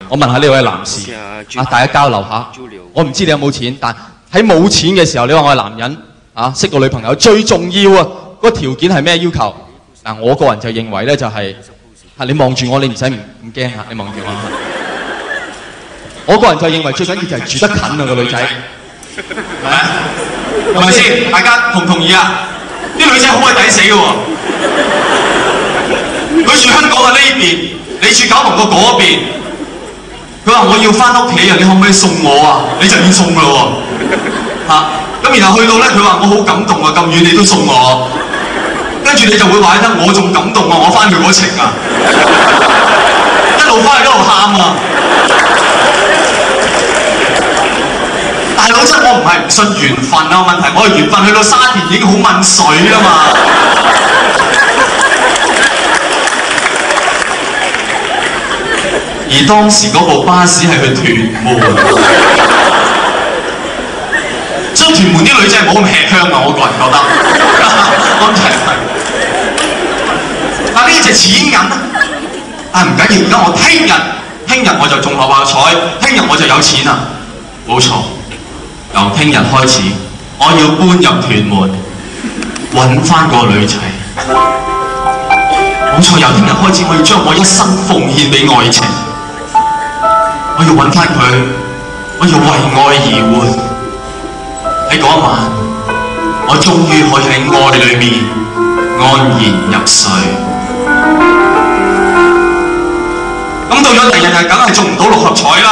我問下呢位男士大家交流下。我唔知你有冇錢，但喺冇錢嘅時候，你話我係男人識個女朋友最重要個條件係咩要求？我個人就認為咧就係你望住我，你唔使唔驚嚇，你望住我。我個人就認為最緊要就係住得近個女仔，係咪先？大家同唔同意啊？啲女仔好鬼抵死嘅喎，佢住香港嘅呢邊，你住九龍嘅嗰邊。佢話我要翻屋企你可唔可以送我啊？你就要送㗎喎，咁然後去到咧，佢話我好感動咁遠你都送我，跟住你就會話得我仲感動我翻去嗰程一路翻去一路喊大佬真我唔係唔信緣分問題我嘅緣分去到沙田已經好問水啦嘛。而當時嗰部巴士係去屯門，所以屯門啲女仔係冇咁吃香我個人覺得。但呢隻錢銀唔緊要，而家我聽日我就中六合彩，聽日我就有錢啦。冇錯，由聽日開始，我要搬入屯門，揾翻個女仔。冇錯，由聽日開始，我要將我一生奉獻俾愛情。我要揾翻佢，我要為愛而活。喺嗰一晚，我終於可以喺愛裏面安然入睡。咁到咗第二日，梗係中唔到六合彩啦。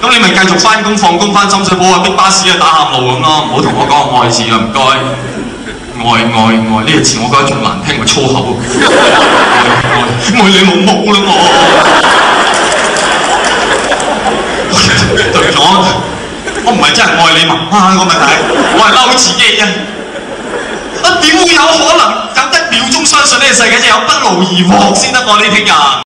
咁你咪繼續翻工放工翻深水埗逼巴士打喊路咁咯。唔好同我講愛字啊，唔該。愛呢個字我覺得仲難聽過粗口。愛你老母啦我。對唔住我唔係真係愛你媽媽個問題，我係嬲自己啫。點會有可能有得秒鐘相信呢個世界真係有不勞而獲先得呢聽日？